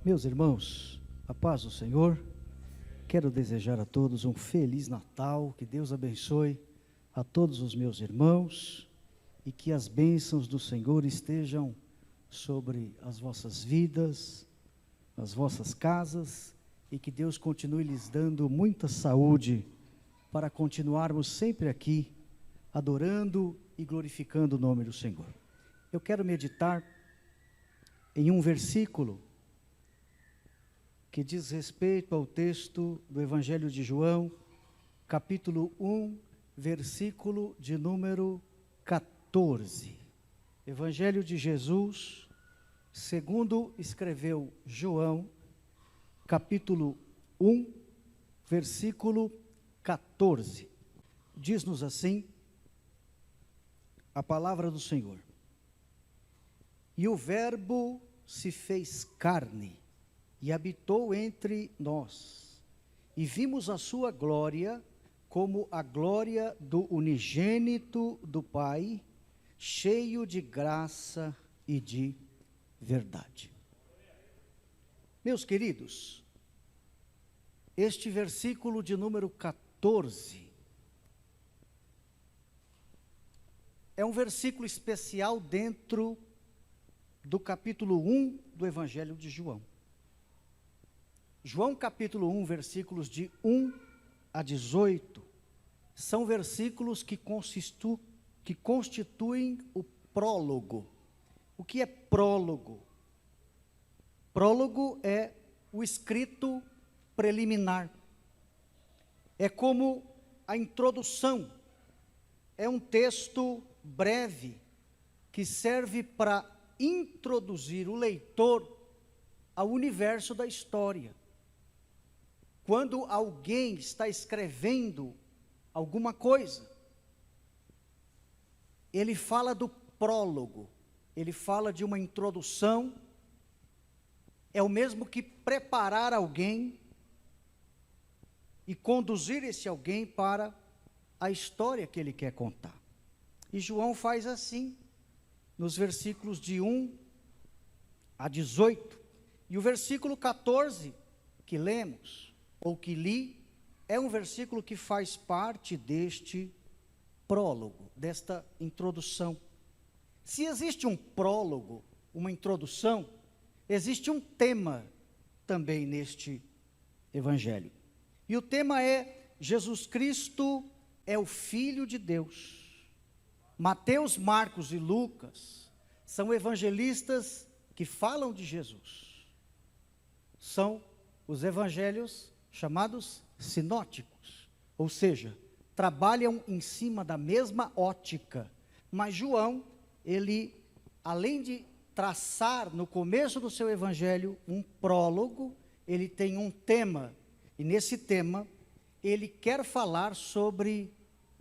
Meus irmãos, a paz do Senhor, quero desejar a todos um feliz Natal, que Deus abençoe a todos os meus irmãos e que as bênçãos do Senhor estejam sobre as vossas vidas, as vossas casas e que Deus continue lhes dando muita saúde para continuarmos sempre aqui adorando e glorificando o nome do Senhor. Eu quero meditar em um versículo que diz respeito ao texto do Evangelho de João, capítulo 1, versículo de número 14. Evangelho de Jesus, segundo escreveu João, capítulo 1, versículo 14. Diz-nos assim a palavra do Senhor: E o Verbo se fez carne e habitou entre nós, e vimos a sua glória, como a glória do unigênito do Pai, cheio de graça e de verdade. Meus queridos, este versículo de número 14, é um versículo especial dentro do capítulo 1 do Evangelho de João. João capítulo 1, versículos de 1 a 18, são versículos que constituem o prólogo. O que é prólogo? Prólogo é o escrito preliminar. É como a introdução. É um texto breve que serve para introduzir o leitor ao universo da história. Quando alguém está escrevendo alguma coisa, ele fala do prólogo, ele fala de uma introdução, é o mesmo que preparar alguém e conduzir esse alguém para a história que ele quer contar. E João faz assim, nos versículos de 1 a 18, e o versículo 14 que lemos, ou que li, é um versículo que faz parte deste prólogo, desta introdução. Se existe um prólogo, uma introdução, existe um tema também neste Evangelho. E o tema é: Jesus Cristo é o Filho de Deus. Mateus, Marcos e Lucas são evangelistas que falam de Jesus. São os evangelhos chamados sinóticos, ou seja, trabalham em cima da mesma ótica. Mas João, ele, além de traçar no começo do seu evangelho um prólogo, ele tem um tema, e nesse tema ele quer falar sobre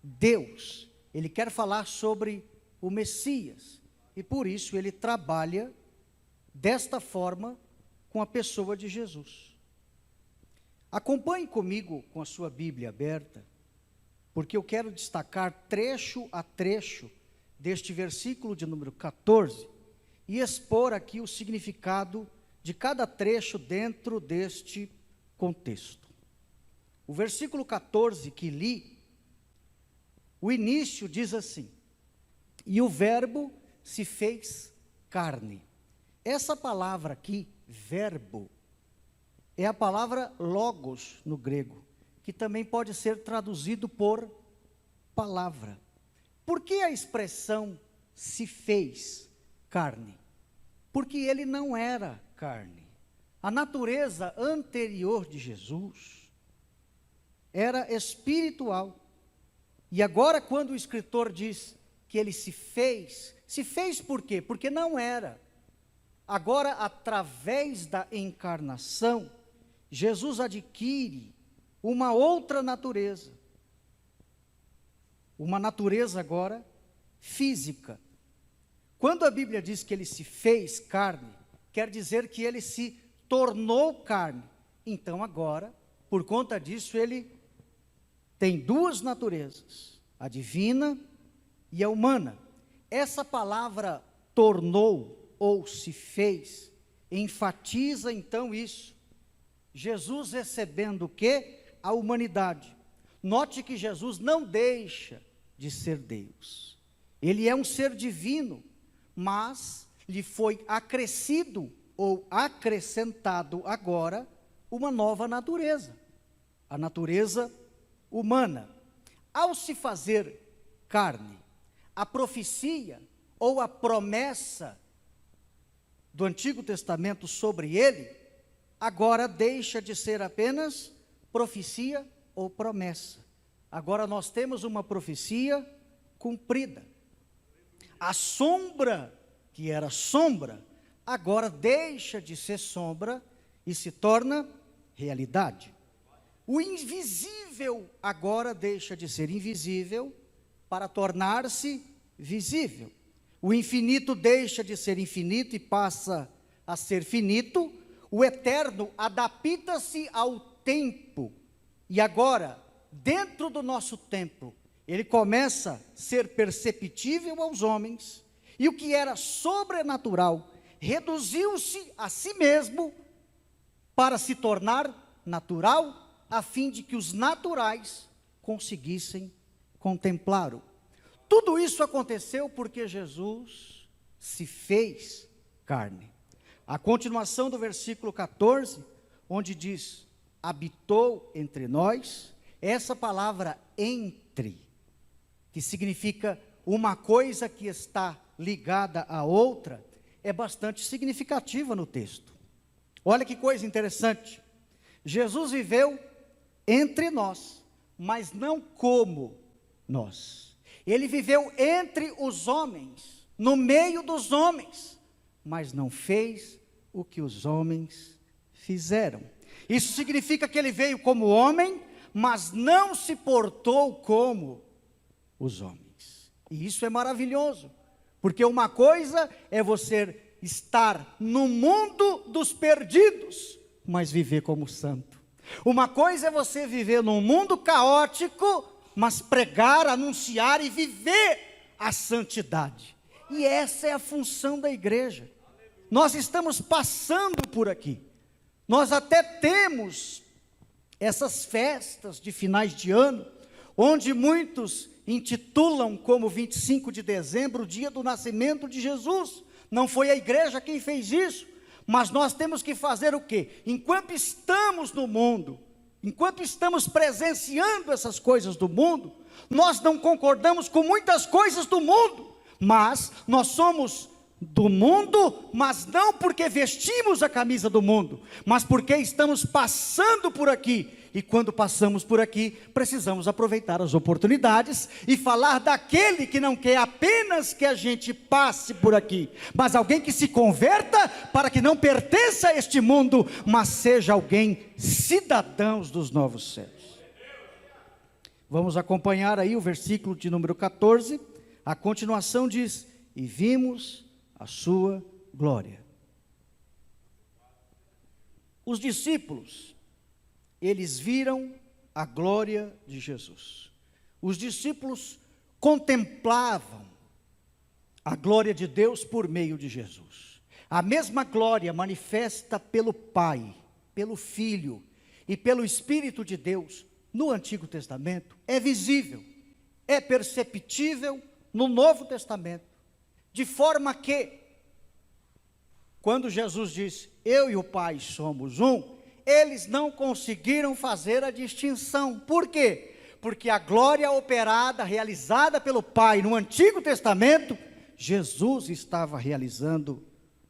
Deus, ele quer falar sobre o Messias, e por isso ele trabalha desta forma com a pessoa de Jesus. Acompanhe comigo com a sua Bíblia aberta, porque eu quero destacar trecho a trecho deste versículo de número 14 e expor aqui o significado de cada trecho dentro deste contexto. O versículo 14 que li, o início diz assim: E o Verbo se fez carne. Essa palavra aqui, verbo, é a palavra logos no grego, que também pode ser traduzido por palavra. Por que a expressão se fez carne? Porque ele não era carne. A natureza anterior de Jesus era espiritual. E agora, quando o escritor diz que ele se fez por quê? Porque não era. Agora, através da encarnação, Jesus adquire uma outra natureza. Uma natureza agora física. Quando a Bíblia diz que ele se fez carne, quer dizer que ele se tornou carne. Então agora, por conta disso, ele tem duas naturezas, a divina e a humana. Essa palavra tornou ou se fez enfatiza então isso. Jesus recebendo o quê? A humanidade. Note que Jesus não deixa de ser Deus. Ele é um ser divino, mas lhe foi acrescido ou acrescentado agora uma nova natureza, a natureza humana. Ao se fazer carne, a profecia ou a promessa do Antigo Testamento sobre ele, agora deixa de ser apenas profecia ou promessa. Agora nós temos uma profecia cumprida. A sombra, que era sombra, agora deixa de ser sombra e se torna realidade. O invisível agora deixa de ser invisível para tornar-se visível. O infinito deixa de ser infinito e passa a ser finito. O eterno adapta-se ao tempo. E agora, dentro do nosso tempo, ele começa a ser perceptível aos homens. E o que era sobrenatural reduziu-se a si mesmo para se tornar natural, a fim de que os naturais conseguissem contemplá-lo. Tudo isso aconteceu porque Jesus se fez carne. A continuação do versículo 14, onde diz, habitou entre nós, essa palavra entre, que significa uma coisa que está ligada à outra, é bastante significativa no texto. Olha que coisa interessante. Jesus viveu entre nós, mas não como nós. Ele viveu entre os homens, no meio dos homens, mas não fez o que os homens fizeram. Isso significa que ele veio como homem, mas não se portou como os homens. E isso é maravilhoso, porque uma coisa é você estar no mundo dos perdidos, mas viver como santo. Uma coisa é você viver num mundo caótico, mas pregar, anunciar e viver a santidade. E essa é a função da igreja. Nós estamos passando por aqui. Nós até temos essas festas de finais de ano, onde muitos intitulam como 25 de dezembro o dia do nascimento de Jesus. Não foi a igreja quem fez isso, mas nós temos que fazer o quê? Enquanto estamos no mundo, enquanto estamos presenciando essas coisas do mundo, nós não concordamos com muitas coisas do mundo, mas nós somos do mundo, mas não porque vestimos a camisa do mundo, mas porque estamos passando por aqui. E quando passamos por aqui, precisamos aproveitar as oportunidades e falar daquele que não quer apenas que a gente passe por aqui, mas alguém que se converta para que não pertença a este mundo, mas seja alguém cidadãos dos novos céus. Vamos acompanhar aí o versículo de número 14, a continuação diz, e vimos a sua glória. Os discípulos, eles viram a glória de Jesus. Os discípulos contemplavam a glória de Deus por meio de Jesus. A mesma glória manifesta pelo Pai, pelo Filho e pelo Espírito de Deus no Antigo Testamento é visível, é perceptível no Novo Testamento, de forma que, quando Jesus diz, eu e o Pai somos um, eles não conseguiram fazer a distinção. Por quê? Porque a glória operada, realizada pelo Pai no Antigo Testamento, Jesus estava realizando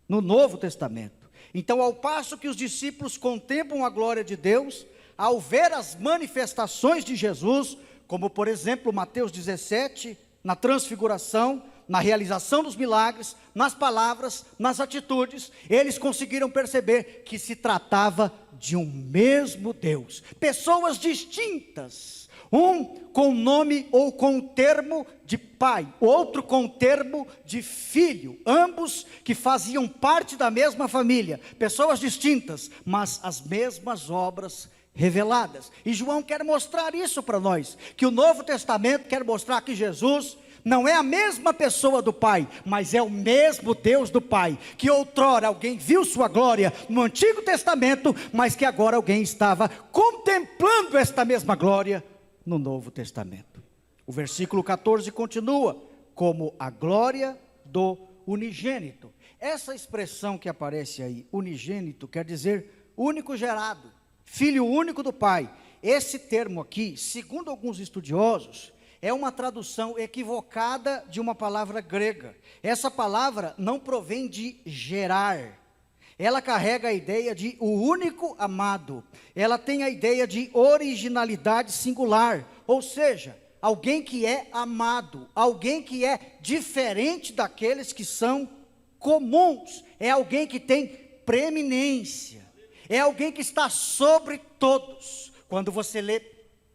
no Novo Testamento. Então, ao passo que os discípulos contemplam a glória de Deus, ao ver as manifestações de Jesus, como por exemplo Mateus 17, na transfiguração, na realização dos milagres, nas palavras, nas atitudes, eles conseguiram perceber que se tratava de um mesmo Deus, pessoas distintas, um com nome ou com o termo de pai, outro com o termo de filho, ambos que faziam parte da mesma família, pessoas distintas, mas as mesmas obras reveladas. E João quer mostrar isso para nós, que o Novo Testamento quer mostrar que Jesus Não é a mesma pessoa do Pai, mas é o mesmo Deus do Pai, que outrora alguém viu sua glória no Antigo Testamento, mas que agora alguém estava contemplando esta mesma glória no Novo Testamento. O versículo 14 continua, como a glória do unigênito. Essa expressão que aparece aí, unigênito, quer dizer único gerado, filho único do Pai. Esse termo aqui, segundo alguns estudiosos, é uma tradução equivocada de uma palavra grega. Essa palavra não provém de gerar. Ela carrega a ideia de o único amado. Ela tem a ideia de originalidade singular. Ou seja, alguém que é amado. Alguém que é diferente daqueles que são comuns. É alguém que tem preeminência. É alguém que está sobre todos. Quando você lê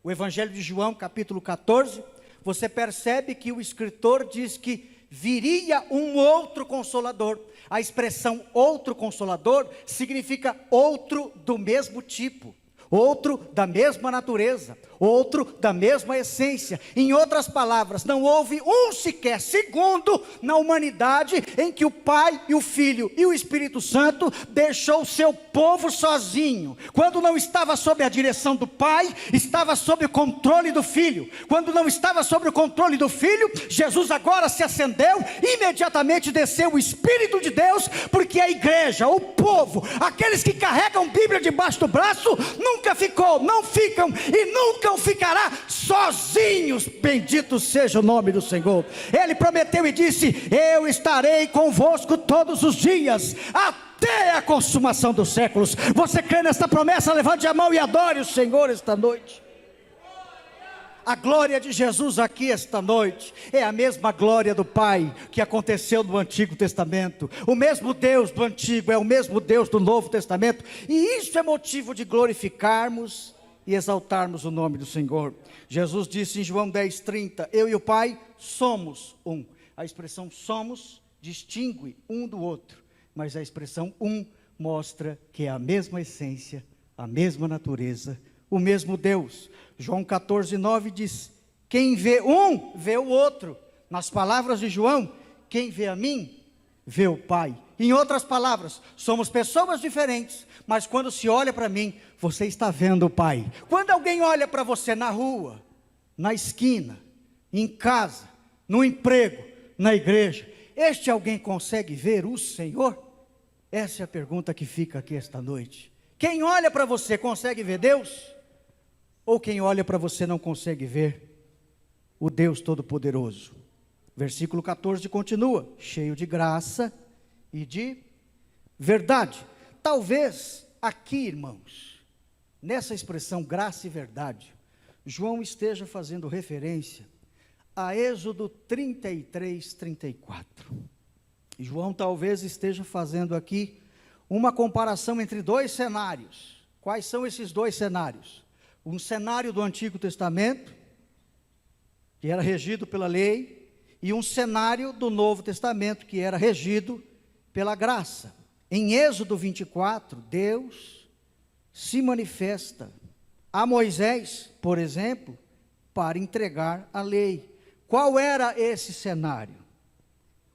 o Evangelho de João, capítulo 14, você percebe que o escritor diz que viria um outro consolador. A expressão outro consolador significa outro do mesmo tipo, outro da mesma natureza, outro da mesma essência. Em outras palavras, não houve um sequer segundo na humanidade em que o Pai e o Filho e o Espírito Santo deixou o seu povo sozinho. Quando não estava sob a direção do Pai, estava sob o controle do Filho. Quando não estava sob o controle do Filho, Jesus agora se acendeu, imediatamente desceu o Espírito de Deus, porque a igreja, o povo, aqueles que carregam Bíblia debaixo do braço, nunca ficou, não ficam e nunca ficará sozinhos. Bendito seja o nome do Senhor. Ele prometeu e disse: eu estarei convosco todos os dias, até a consumação dos séculos. Você crê nessa promessa? Levante a mão e adore o Senhor esta noite. A glória de Jesus aqui esta noite é a mesma glória do Pai que aconteceu no Antigo Testamento. O mesmo Deus do Antigo é o mesmo Deus do Novo Testamento, e isso é motivo de glorificarmos e exaltarmos o nome do Senhor. Jesus disse em João 10:30, eu e o Pai somos um. A expressão somos distingue um do outro, mas a expressão um mostra que é a mesma essência, a mesma natureza, o mesmo Deus. João 14:9 diz, quem vê um, vê o outro. Nas palavras de João, quem vê a mim, vê o Pai. Em outras palavras, somos pessoas diferentes, mas quando se olha para mim, você está vendo o Pai. Quando alguém olha para você na rua, na esquina, em casa, no emprego, na igreja, este alguém consegue ver o Senhor? Essa é a pergunta que fica aqui esta noite. Quem olha para você consegue ver Deus? Ou quem olha para você não consegue ver o Deus Todo-Poderoso? Versículo 14 continua, cheio de graça e de verdade. Talvez aqui, irmãos, nessa expressão graça e verdade, João esteja fazendo referência a Êxodo 33:34. João talvez esteja fazendo aqui uma comparação entre dois cenários. Quais são esses dois cenários? Um cenário do Antigo Testamento, que era regido pela lei, e um cenário do Novo Testamento, que era regido pela graça. Em Êxodo 24, Deus se manifesta a Moisés, por exemplo, para entregar a lei. Qual era esse cenário?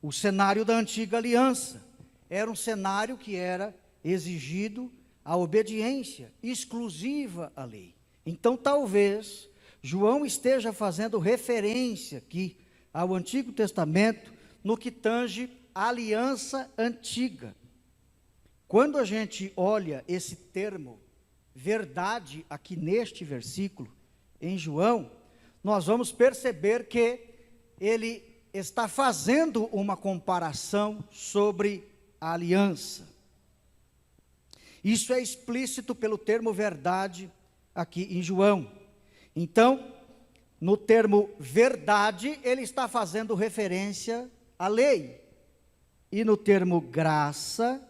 O cenário da antiga aliança. Era um cenário que era exigido a obediência exclusiva à lei. Então, talvez, João esteja fazendo referência aqui ao Antigo Testamento, no que tange a aliança antiga. Quando a gente olha esse termo, verdade, aqui neste versículo, em João, nós vamos perceber que ele está fazendo uma comparação sobre a aliança. Isso é explícito pelo termo verdade aqui em João. Então, no termo verdade, ele está fazendo referência à lei. E no termo graça,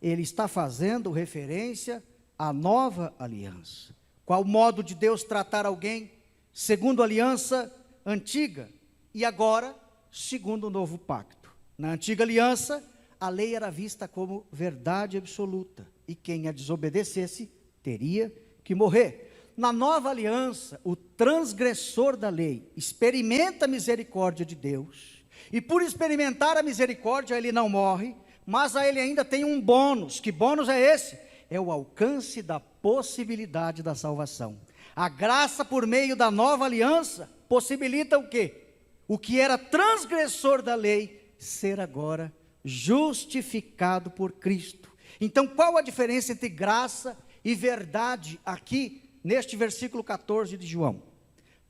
ele está fazendo referência à nova aliança. Qual o modo de Deus tratar alguém? Segundo a aliança antiga e agora, segundo o novo pacto. Na antiga aliança, a lei era vista como verdade absoluta, e quem a desobedecesse teria que morrer. Na nova aliança, o transgressor da lei experimenta a misericórdia de Deus, e por experimentar a misericórdia ele não morre, mas ele ainda tem um bônus. Que bônus é esse? É o alcance da possibilidade da salvação. A graça por meio da nova aliança possibilita o quê? O que era transgressor da lei ser agora justificado por Cristo. Então, qual a diferença entre graça e verdade aqui neste versículo 14 de João?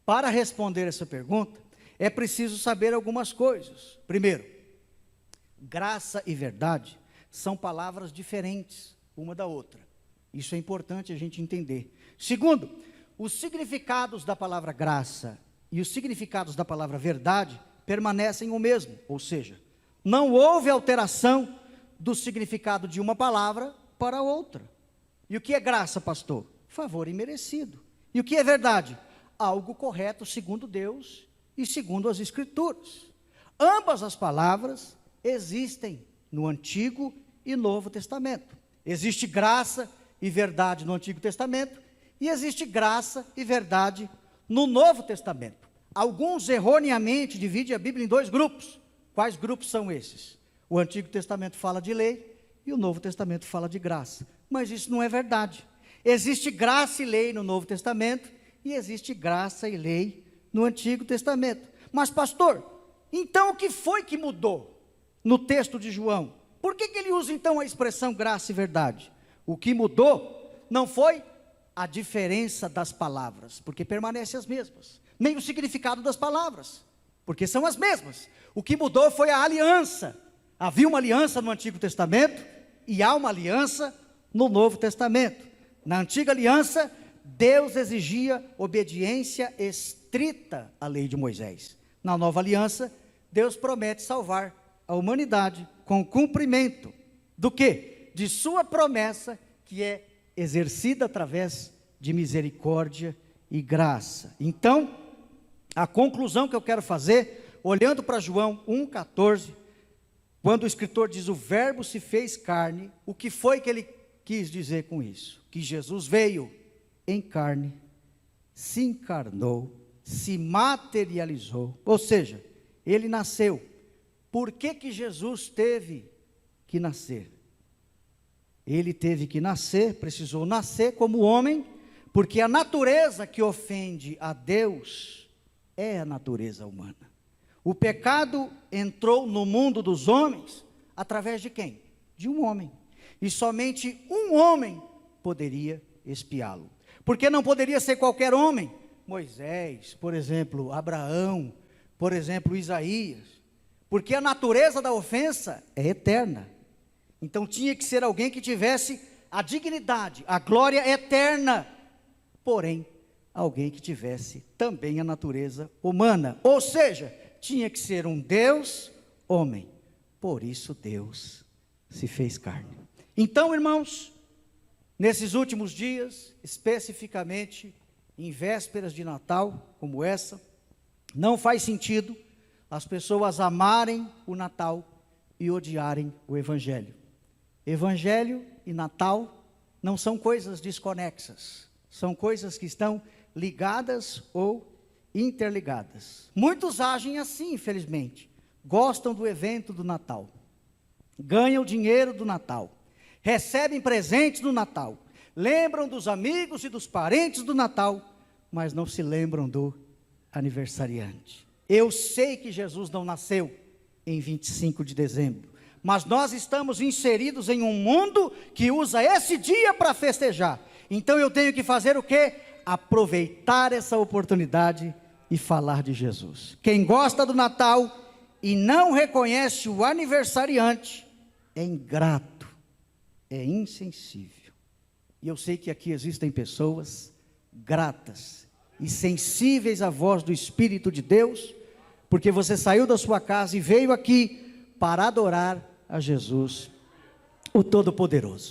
Para responder essa pergunta, é preciso saber algumas coisas. Primeiro, graça e verdade são palavras diferentes uma da outra. Isso é importante a gente entender. Segundo, os significados da palavra graça e os significados da palavra verdade permanecem o mesmo, ou seja, não houve alteração do significado de uma palavra para outra. E o que é graça, pastor? Favor imerecido. E o que é verdade? Algo correto segundo Deus e segundo as Escrituras. Ambas as palavras existem no Antigo e Novo Testamento. Existe graça e verdade no Antigo Testamento e existe graça e verdade no Novo Testamento. Alguns erroneamente dividem a Bíblia em dois grupos. Quais grupos são esses? O Antigo Testamento fala de lei e o Novo Testamento fala de graça. Mas isso não é verdade. Existe graça e lei no Novo Testamento e existe graça e lei no Antigo Testamento. Mas pastor, então o que foi que mudou no texto de João? Por que ele usa então a expressão graça e verdade? O que mudou não foi a diferença das palavras, porque permanecem as mesmas, nem o significado das palavras, porque são as mesmas. O que mudou foi a aliança. Havia uma aliança no Antigo Testamento e há uma aliança no Novo Testamento. Na antiga aliança, Deus exigia obediência estrita à lei de Moisés. Na nova aliança, Deus promete salvar a humanidade com o cumprimento do quê? De sua promessa, que é exercida através de misericórdia e graça. Então, a conclusão que eu quero fazer, olhando para João 1,14, quando o escritor diz o verbo se fez carne, o que foi que ele quis dizer com isso? Que Jesus veio em carne, se encarnou, se materializou, ou seja, ele nasceu. Por que Jesus teve que nascer? Ele teve que nascer, precisou nascer como homem, porque a natureza que ofende a Deus é a natureza humana. O pecado entrou no mundo dos homens através de quem? De um homem. E somente um homem poderia expiá-lo. Porque não poderia ser qualquer homem. Moisés, por exemplo, Abraão, por exemplo, Isaías. Porque a natureza da ofensa é eterna. Então tinha que ser alguém que tivesse a dignidade, a glória eterna. Porém, alguém que tivesse também a natureza humana. Ou seja, tinha que ser um Deus homem. Por isso Deus se fez carne. Então, irmãos, nesses últimos dias, especificamente em vésperas de Natal, como essa, não faz sentido as pessoas amarem o Natal e odiarem o Evangelho. Evangelho e Natal não são coisas desconexas, são coisas que estão ligadas ou interligadas. Muitos agem assim, infelizmente. Gostam do evento do Natal, ganham dinheiro do Natal, recebem presentes do Natal, lembram dos amigos e dos parentes do Natal, mas não se lembram do aniversariante. Eu sei que Jesus não nasceu em 25 de dezembro, mas nós estamos inseridos em um mundo que usa esse dia para festejar. Então eu tenho que fazer o quê? Aproveitar essa oportunidade e falar de Jesus. Quem gosta do Natal e não reconhece o aniversariante é ingrato, é insensível. E eu sei que aqui existem pessoas gratas e sensíveis à voz do Espírito de Deus, porque você saiu da sua casa e veio aqui para adorar a Jesus, o Todo-Poderoso.